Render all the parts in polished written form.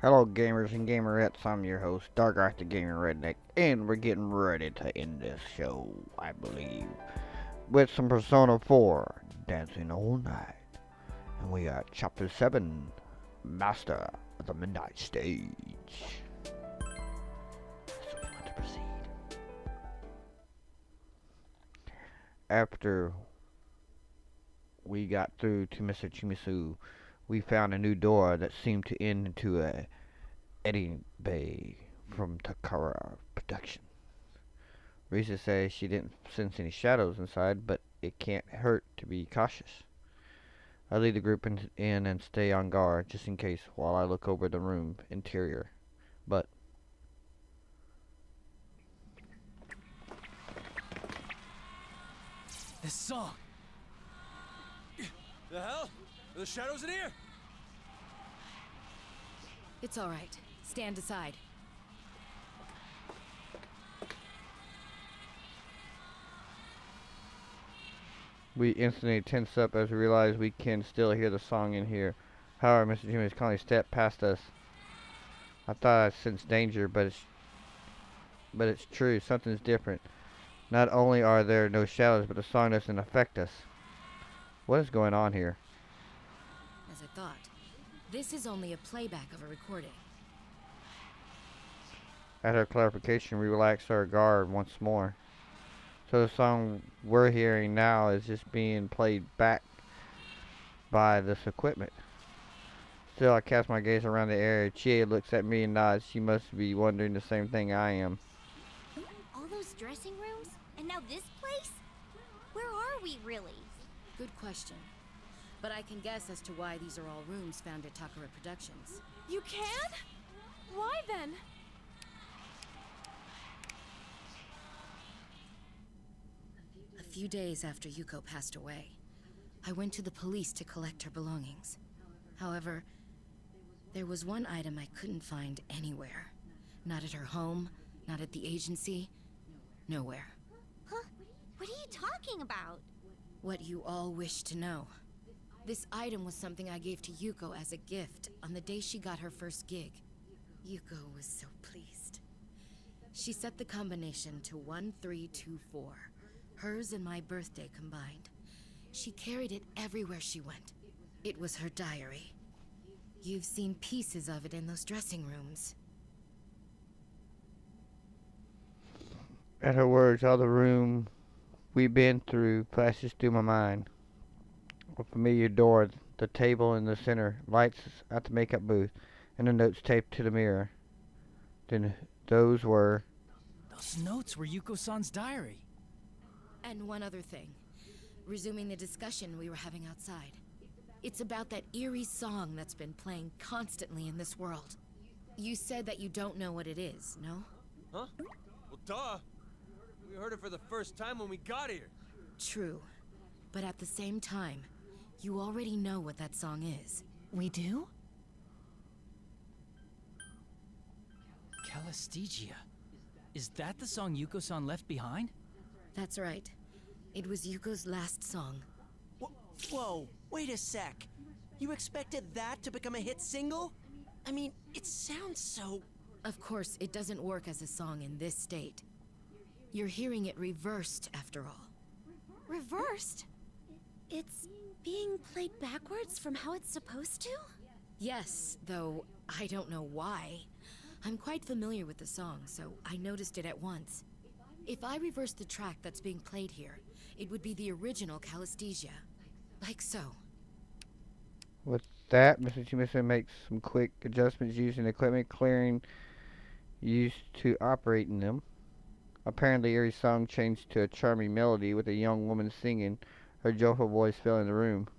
Hello, gamers and gamerettes. I'm your host, Dark Arthur Gaming Redneck, and we're getting ready to end this show, I believe, with some Persona 4 Dancing All Night. And we are Chapter 7 Master of the Midnight Stage. So we want to proceed. After we got through to Mr. Chimisu, we found a new door that seemed to end into a Eddie Bay from Takara Production. Risa says she didn't sense any shadows inside, but it can't hurt to be cautious. I lead the group in and stay on guard just in case while I look over the room interior. But this song! The hell? Are the shadows in here? It's all right. Stand aside. we instantly tense up as we realize we can still hear the song in here. However, Mr. Jimmy calmly stepped past us. I thought I sensed danger, but it's true. Something's different. Not only are there no shadows, but the song doesn't affect us. What is going on here? As I thought. This is only a playback of a recording. At her clarification, we relaxed our guard once more. So the song we're hearing now is just being played back by this equipment. Still, I cast my gaze around the area. Chie looks at me and nods. She must be wondering the same thing I am. All those dressing rooms? And now this place? Where are we, really? Good question. But I can guess as to why these are all rooms found at Takara Productions. You can? Why then? A few days after Yuko passed away, I went to the police to collect her belongings. However, there was one item I couldn't find anywhere. Not at her home, not at the agency, nowhere. Huh? What are you talking about? What you all wish to know. This item was something I gave to Yuko as a gift on the day she got her first gig. Yuko was so pleased. She set the combination to 1324, hers and my birthday combined. She carried it everywhere she went. It was her diary. You've seen pieces of it in those dressing rooms. At her words, all the room we've been through flashes through my mind. A familiar door, the table in the center, lights at the makeup booth, and the notes taped to the mirror. Then those were... Those notes were Yuko-san's diary. And one other thing. Resuming the discussion we were having outside. It's about that eerie song that's been playing constantly in this world. You said that you don't know what it is, no? Huh? Well, duh. We heard it for the first time when we got here. True. But at the same time, you already know what that song is. We do? Calistegia. Is that the song Yuko-san left behind? That's right. It was Yuko's last song. Whoa, wait a sec. You expected that to become a hit single? I mean, it sounds so... Of course, it doesn't work as a song in this state. You're hearing it reversed, after all. Reversed? It's being played backwards from how it's supposed to? Yes, though I don't know why. I'm quite familiar with the song, so I noticed it at once. If I reverse the track that's being played here, it would be the original Calistegia. Like so. With that, Mr. Chimisa makes some quick adjustments using equipment clearing used to operating them. Apparently, Erie's song changed to a charming melody with a young woman singing. Her joyful voice filling the room.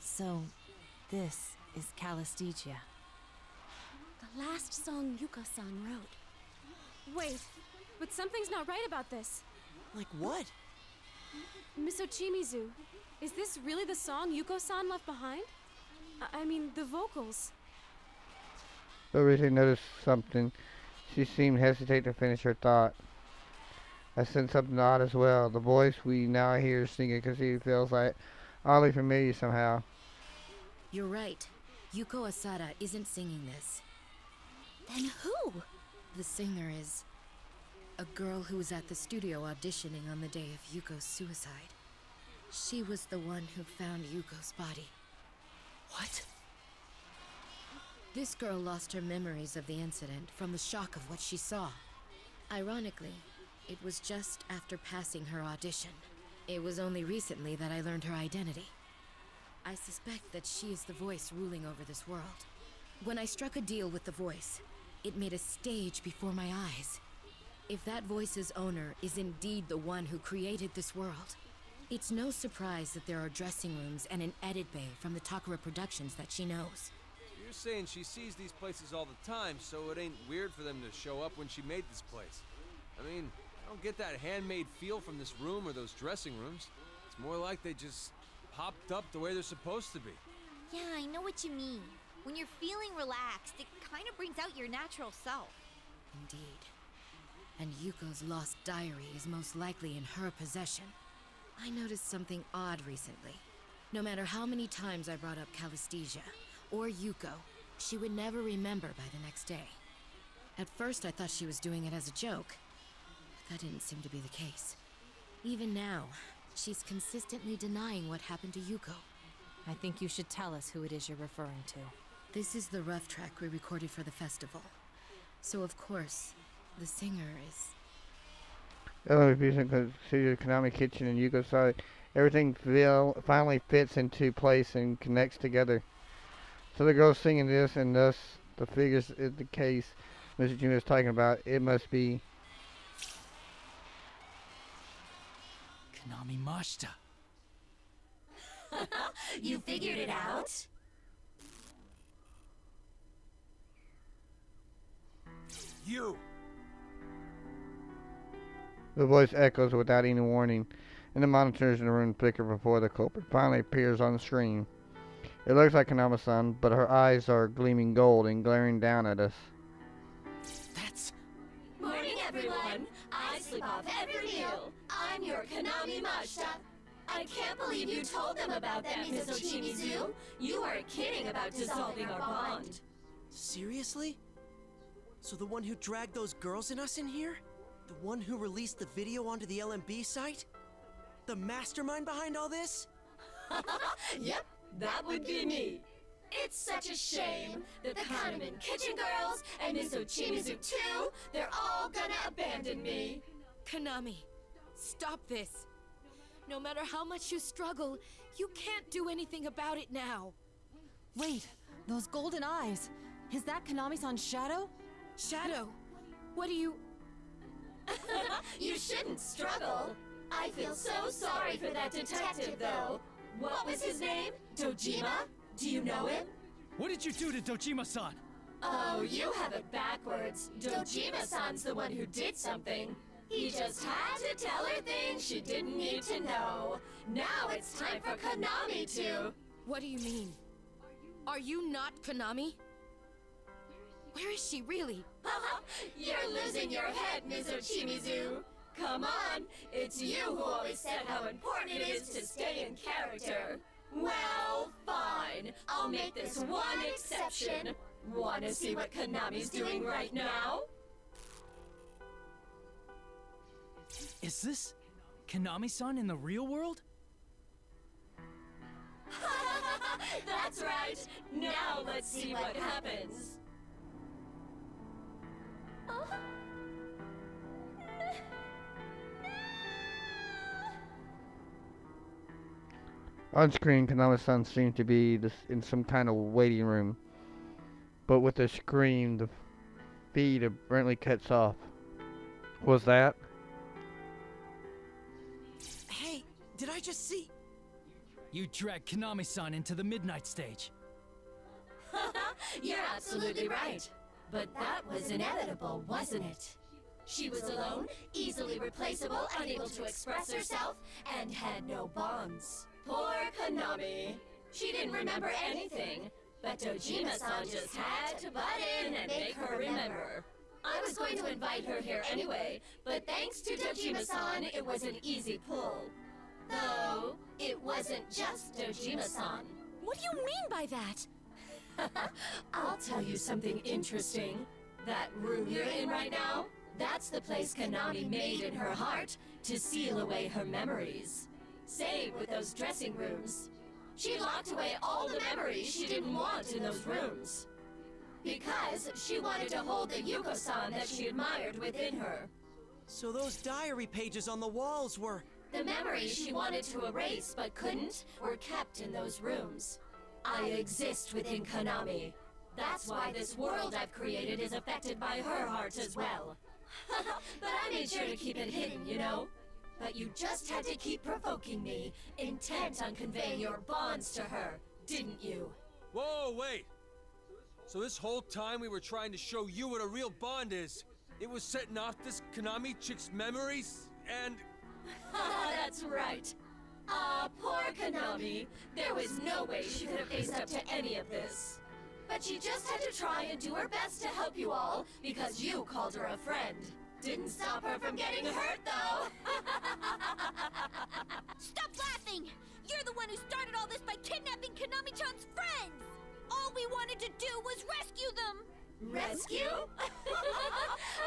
So, this is Calistegia. The last song Yuko-san wrote. Wait, but something's not right about this. Like what? Miss Ochimizu, is this really the song Yuko-san left behind? I mean, the vocals. Risa noticed something. She seemed hesitate to finish her thought. I sense something odd as well. The voice we now hear singing Kasi feels like oddly familiar somehow. You're right. Yuko Asada isn't singing this. Then who? The singer is a girl who was at the studio auditioning on the day of Yuko's suicide. She was the one who found Yuko's body. What? This girl lost her memories of the incident from the shock of what she saw. Ironically, it was just after passing her audition. It was only recently that I learned her identity. I suspect that she is the voice ruling over this world. When I struck a deal with the voice, it made a stage before my eyes. If that voice's owner is indeed the one who created this world, it's no surprise that there are dressing rooms and an edit bay from the Takara Productions that she knows. You're saying she sees these places all the time, so it ain't weird for them to show up when she made this place. I mean, I don't get that handmade feel from this room or those dressing rooms. It's more like they just popped up the way they're supposed to be. Yeah, I know what you mean. When you're feeling relaxed, it kind of brings out your natural self. Indeed. And Yuko's lost diary is most likely in her possession. I noticed something odd recently. No matter how many times I brought up Calisthesia or Yuko, she would never remember by the next day. At first I thought she was doing it as a joke, but that didn't seem to be the case. Even now, she's consistently denying what happened to Yuko. I think you should tell us who it is you're referring to. This is the rough track we recorded for the festival. So of course, the singer is... Refusing to consider Konami Kitchen and Yuko's side. Everything finally fits into place and connects together. So the girl's singing this, and thus the figures in the case Mr. Jimmy is talking about, it must be... Konami Mashita. You figured it out? You! The voice echoes without any warning, and the monitors in the room flicker before the culprit finally appears on the screen. It looks like Konami-san, but her eyes are gleaming gold and glaring down at us. That's... Morning, everyone! I sleep off every meal. I'm your Konami Mashita. I can't believe you told them about that, Miss Ochimizu. You weren't kidding about dissolving our bond. Seriously? So the one who dragged those girls and us in here? The one who released the video onto the LMB site? The mastermind behind all this? Yep, that would be me. It's such a shame that the Kahneman Kitchen Girls and Miss Ochimizu too, they're all gonna abandon me. Konami, stop this. No matter how much you struggle, you can't do anything about it now. Wait, those golden eyes. Is that Konami-san's shadow? Shadow, what do you... You shouldn't struggle. I feel so sorry for that detective, though. What was his name? Dojima? Do you know him? What did you do to Dojima-san? Oh, you have it backwards. Dojima-san's the one who did something. He just had to tell her things she didn't need to know. Now it's time for Konami to... What do you mean? Are you not Konami? Where is she really? You're losing your head, Ms. Ochimizu. Come on, it's you who always said how important it is to stay in character. Well, fine. I'll make this one exception. Wanna see what Konami's doing right now? Is this Konami-san in the real world? That's right. Now let's see what happens. On screen, Konami-san seems to be in some kind of waiting room. But with a scream, the feed abruptly cuts off. Was that? Hey, did I just see... You dragged Konami-san into the midnight stage. You're absolutely right. But that was inevitable, wasn't it? She was alone, easily replaceable, unable to express herself, and had no bonds. Poor Konami. She didn't remember anything, but Dojima-san just had to butt in and make her remember. I was going to invite her here anyway, but thanks to Dojima-san, it was an easy pull. Though, it wasn't just Dojima-san. What do you mean by that? I'll tell you something interesting. That room you're in right now, that's the place Konami made in her heart to seal away her memories. Same with those dressing rooms. She locked away all the memories she didn't want in those rooms. Because she wanted to hold the Yuko-san that she admired within her. So those diary pages on the walls were... The memories she wanted to erase but couldn't were kept in those rooms. I exist within Konami. That's why this world I've created is affected by her heart as well. But I made sure to keep it hidden, you know? But you just had to keep provoking me, intent on conveying your bonds to her, didn't you? Whoa, wait! So this whole time we were trying to show you what a real bond is, it was setting off this Konami chick's memories, and... That's right. Poor Konami. There was no way she could have faced up to any of this. But she just had to try and do her best to help you all, because you called her a friend. Didn't stop her from getting hurt, though. Stop laughing! You're the one who started all this by kidnapping Konami-chan's friends! All we wanted to do was rescue them! Rescue?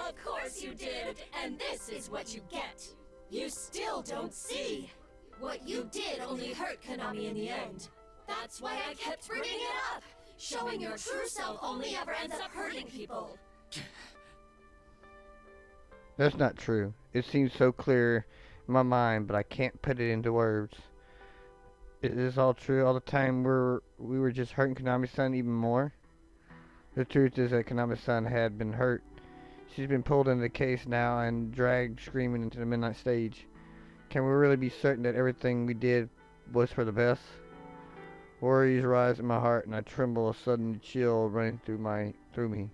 Of course you did, and this is what you get. You still don't see. What you did only hurt Konami in the end. That's why I kept bringing it up. Showing your true self only ever ends up hurting people. That's not true. It seems so clear in my mind, but I can't put it into words. Is this all true all the time? We were just hurting Konami-san even more? The truth is that Konami-san had been hurt. She's been pulled into the case now and dragged screaming into the midnight stage. Can we really be certain that everything we did was for the best? Worries rise in my heart and I tremble, a sudden chill running through me.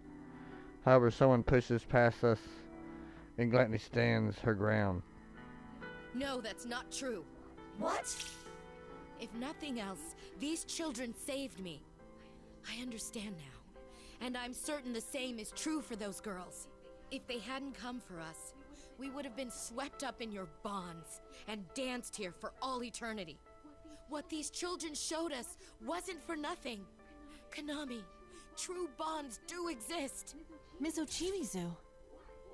However, someone pushes past us and gladly stands her ground. No, that's not true. What? If nothing else, these children saved me. I understand now. And I'm certain the same is true for those girls. If they hadn't come for us, we would have been swept up in your bonds and danced here for all eternity. What these children showed us wasn't for nothing. Konami, true bonds do exist. Miss Ochimizu.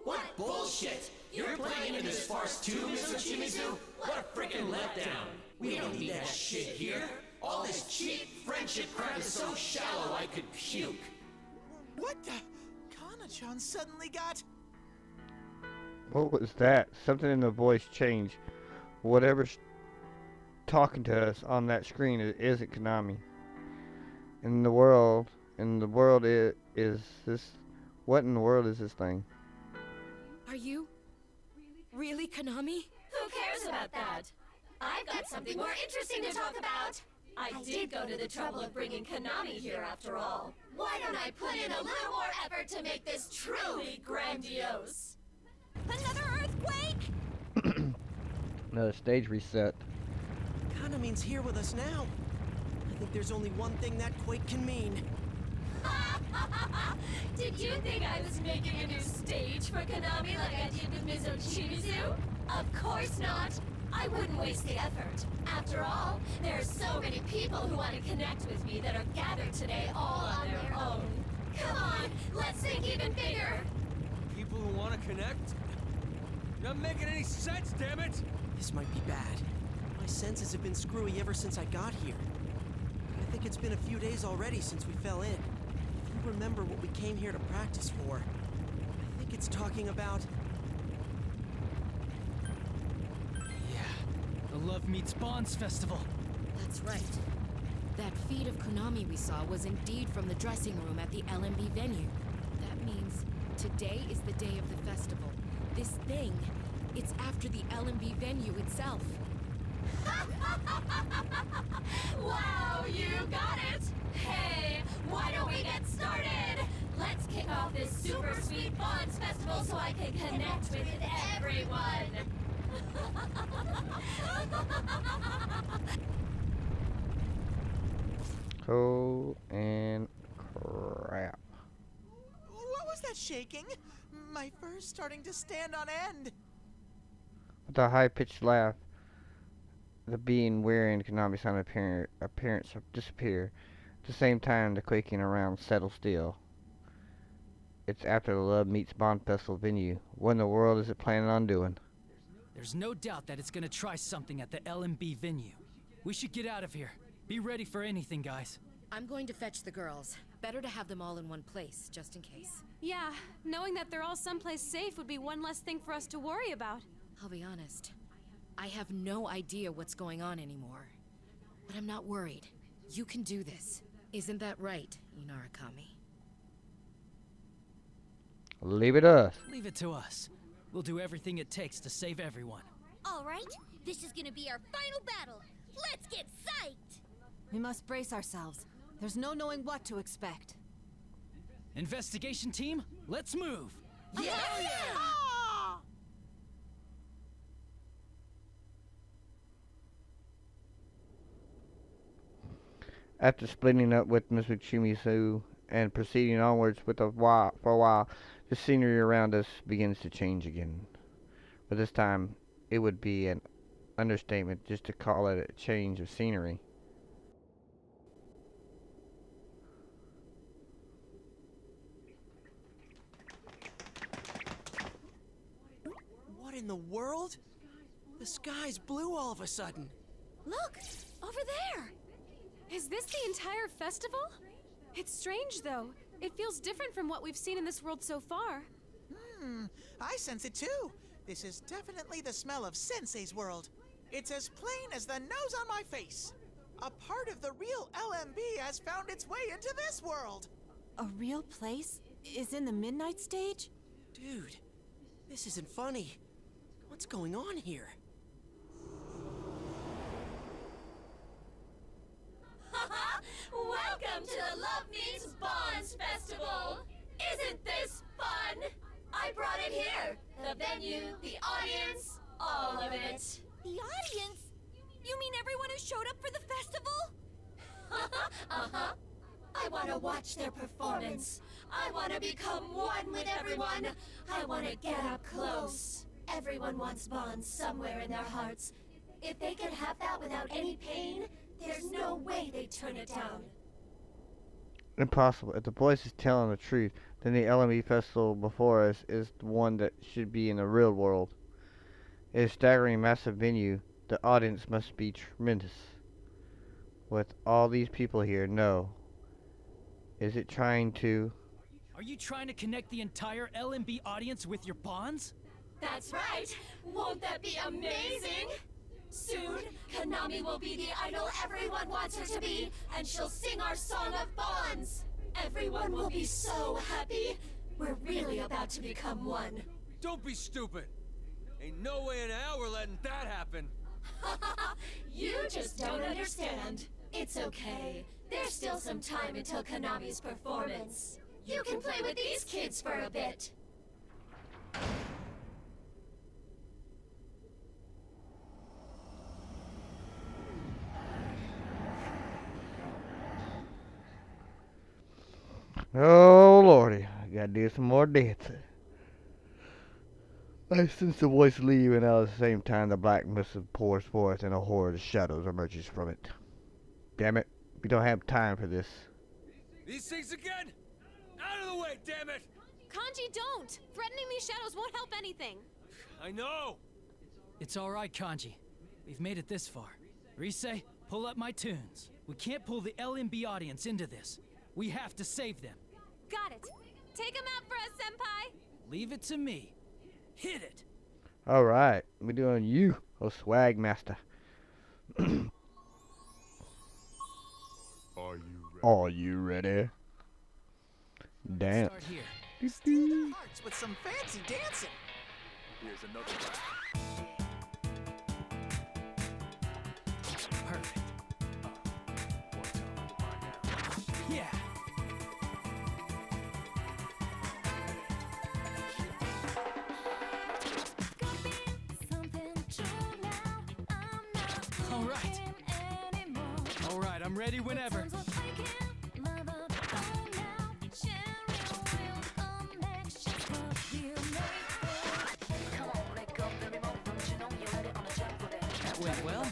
What bullshit! You're playing into this farce too, Miss Ochimizu? What a freaking letdown! We don't need that shit here. All this cheap friendship crap is so shallow I could puke. What the? Kana-chan suddenly got... What was that? Something in the voice changed. Whatever's talking to us on that screen isn't Konami. In the world is this... What in the world is this thing? Are you really Konami? Who cares about that? I've got something more interesting to talk about. I did go to the trouble of bringing Konami here after all. Why don't I put in a little more effort to make this truly grandiose? Another earthquake? Another stage reset. Konami's here with us now. I think there's only one thing that quake can mean. Did you think I was making a new stage for Konami like I did with Miss Ochimizu? Of course not. I wouldn't waste the effort. After all, there are so many people who want to connect with me that are gathered today all on their own. Come on, let's think even bigger. People who want to connect? You're not making any sense, damn it! This might be bad. My senses have been screwy ever since I got here. I think it's been a few days already since we fell in. If you remember what we came here to practice for, I think it's talking about... The Love Meets Bonds Festival. That's right. That feed of Konami we saw was indeed from the dressing room at the LMB venue. That means today is the day of the festival. This thing, it's after the LMB venue itself. Wow, you got it! Hey, why don't we get started? Let's kick off this super sweet Bonds Festival so I can connect with everyone! Oh, and crap. What was that shaking. My fur's starting to stand on end. With a high-pitched laugh, the being wearing Konami-san appearance disappear. At the same time, the quaking around settle still. It's after the Love Meets Bond Festival venue. What in the world is it planning on doing? There's no doubt that it's gonna try something at the LMB venue. We should get out of here. Be ready for anything, guys. I'm going to fetch the girls. Better to have them all in one place, just in case. Yeah, knowing that they're all someplace safe would be one less thing for us to worry about. I'll be honest. I have no idea what's going on anymore. But I'm not worried. You can do this. Isn't that right, Inarakami? Leave it us. Leave it to us. We'll do everything it takes to save everyone. All right, this is gonna be our final battle. Let's get psyched! We must brace ourselves. There's no knowing what to expect. Investigation team, let's move! Yeah! After splitting up with Mr. Chimizu and proceeding onwards for a while, the scenery around us begins to change again. But this time, it would be an understatement just to call it a change of scenery. What in the world? The sky's blue all of a sudden. Look! Over there! Is this the entire festival? It's strange, though. It feels different from what we've seen in this world so far. I sense it too. This is definitely the smell of Sensei's world. It's as plain as the nose on my face. A part of the real LMB has found its way into this world. A real place is in the midnight stage? Dude, this isn't funny. What's going on here? Welcome to the Love Meets Bonds Festival! Isn't this fun? I brought it here. The venue, the audience, all of it. The audience? You mean everyone who showed up for the festival? Uh-huh. I want to watch their performance. I want to become one with everyone. I want to get up close. Everyone wants bonds somewhere in their hearts. If they could have that without any pain, there's no way they'd turn it down. Impossible. If the voice is telling the truth, then the LME festival before us is the one that should be in the real world. It is a staggering massive venue. The audience must be tremendous. With all these people here, no. Is it trying to... Are you trying to connect the entire LMB audience with your bonds? That's right! Won't that be amazing? Soon, Konami will be the idol everyone wants her to be, and she'll sing our song of bonds! Everyone will be so happy! We're really about to become one. Don't be stupid! Ain't no way in hell we're letting that happen! You just don't understand. It's okay. There's still some time until Konami's performance. You can play with these kids for a bit. Oh lordy, I gotta do some more dancing. I sense the voice leave, and at the same time the black mist pours forth and a horde of shadows emerges from it. Damn it, we don't have time for this. These things again? Out of the way, damn it! Kanji, don't! Threatening these shadows won't help anything. I know! It's alright, Kanji. We've made it this far. Rise, pull up my tunes. We can't pull the LMB audience into this. We have to save them. Got it. Take him out for us, Senpai! Leave it to me. Hit it! Alright, we doing you, oh swag master. Are you ready? Dance. Start here. Steal their hearts with some fancy dancing. Here's another Perfect. Yeah. All right, I'm ready whenever. That went well.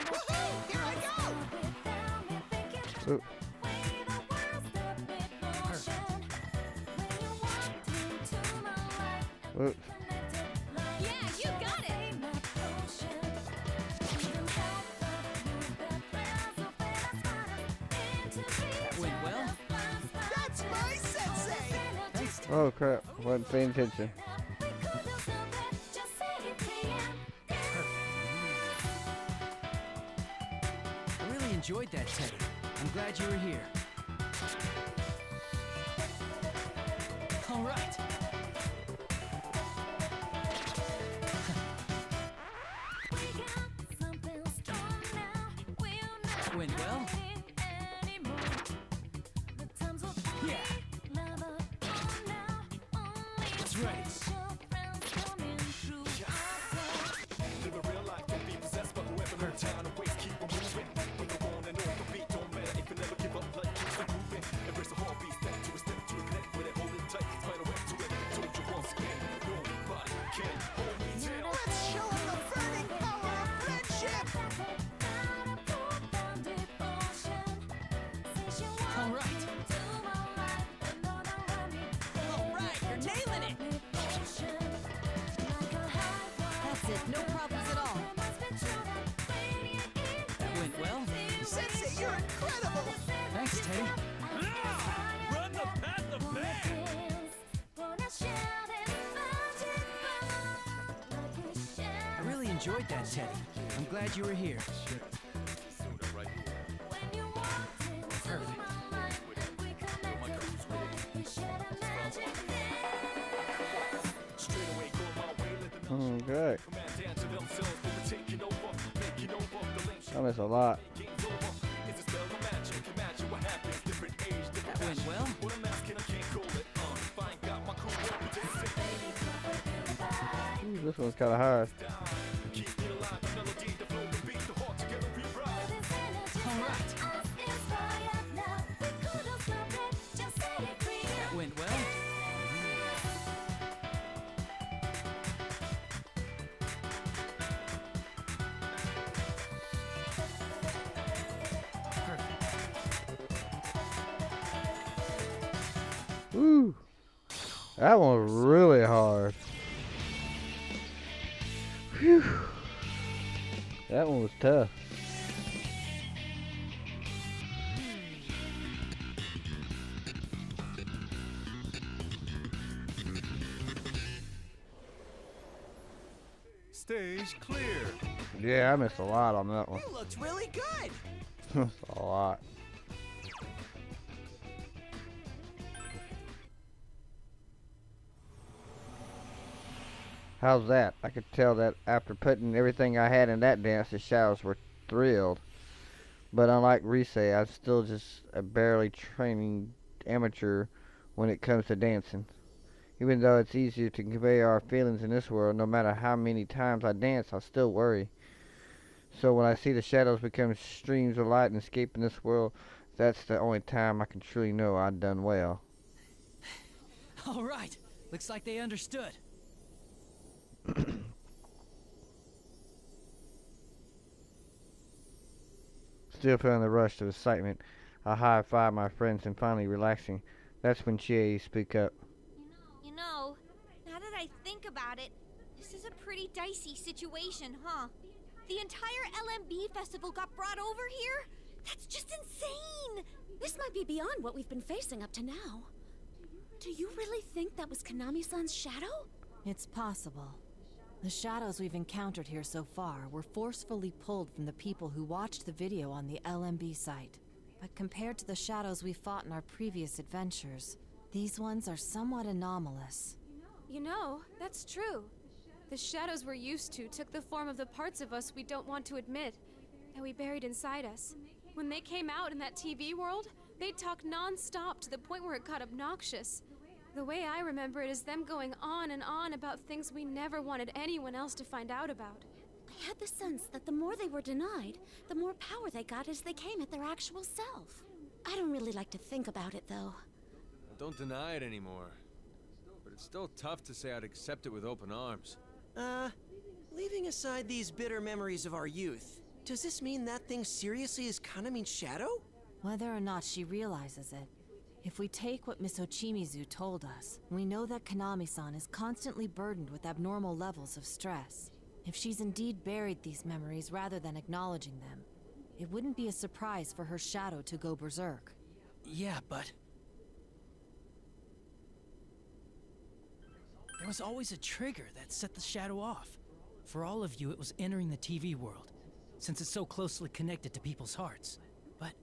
Woohoo! Here I go! Ooh. Ooh. Yeah, you got it! That went well. That's my sensei! Thanks. Oh crap! Wasn't paying attention. I really enjoyed that, Teddy. I'm glad you were here. All right. That went well. Yeah. That's right. Let's show 'em the burning power of friendship! All right. All right, you're nailing it. That's it, no problems at all. That went well. Sensei, you're incredible! Thanks, Teddy. Run the path of man! I really enjoyed that, Teddy. I'm glad you were here. Perfect. Okay. I miss a lot. That went well. Ooh, this one's kind of hard. All right. That went well. Woo! That one was really hard. Phew. That one was tough. Stage clear. Yeah, I missed a lot on that one. You looked really good! Missed a lot. How's that? I could tell that after putting everything I had in that dance, the shadows were thrilled. But unlike Rise, I'm still just a barely training amateur when it comes to dancing. Even though it's easier to convey our feelings in this world, no matter how many times I dance, I still worry. So when I see the shadows become streams of light and escape in this world, that's the only time I can truly know I've done well. All right. Looks like they understood. Still feeling the rush of excitement, I high-five my friends and finally relaxing. That's when Chie spoke up. You know, now that I think about it, this is a pretty dicey situation, huh? The entire LMB festival got brought over here? That's just insane! This might be beyond what we've been facing up to now. Do you really think that was Konami-san's shadow? It's possible. The shadows we've encountered here so far were forcefully pulled from the people who watched the video on the LMB site. But compared to the shadows we fought in our previous adventures, these ones are somewhat anomalous. You know, that's true. The shadows we're used to took the form of the parts of us we don't want to admit, that we buried inside us. When they came out in that TV world, they'd talk non-stop to the point where it got obnoxious. The way I remember it is them going on and on about things we never wanted anyone else to find out about. I had the sense that the more they were denied, the more power they got as they came at their actual self. I don't really like to think about it, though. Don't deny it anymore. But it's still tough to say I'd accept it with open arms. Leaving aside these bitter memories of our youth, does this mean that thing seriously is Kanamin's shadow? Whether or not she realizes it, if we take what Miss Ochimizu told us, we know that Kanami-san is constantly burdened with abnormal levels of stress. If she's indeed buried these memories rather than acknowledging them, it wouldn't be a surprise for her shadow to go berserk. Yeah, but... there was always a trigger that set the shadow off. For all of you, it was entering the TV world, since it's so closely connected to people's hearts. But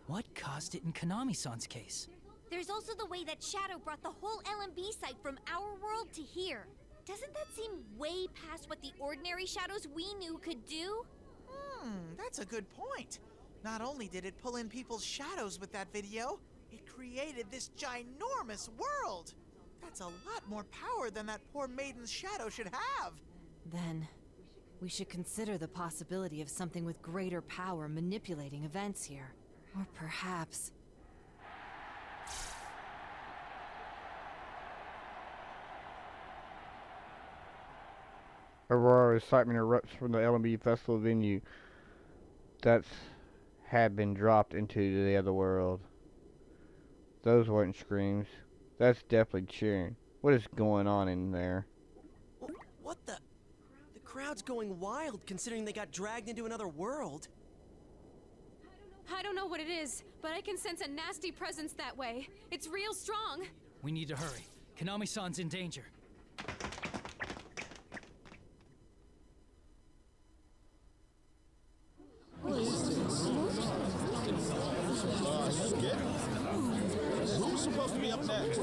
what caused it in Kanami-san's case? There's also the way that Shadow brought the whole LMB site from our world to here. Doesn't that seem way past what the ordinary shadows we knew could do? That's a good point. Not only did it pull in people's shadows with that video, it created this ginormous world. That's a lot more power than that poor maiden's shadow should have. Then, we should consider the possibility of something with greater power manipulating events here. Or perhaps... Aurora excitement erupts from the LMB festival venue that's had been dropped into the other world. Those weren't screams. That's definitely cheering. What is going on in there? What the? The crowd's going wild considering they got dragged into another world. I don't know what it is, but I can sense a nasty presence that way. It's real strong. We need to hurry. Kanami-san's in danger. Who's supposed to be up next?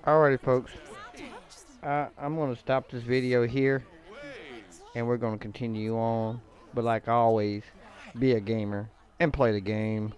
Alrighty, folks. I'm going to stop this video here, and we're going to continue on. But like always, be a gamer and play the game.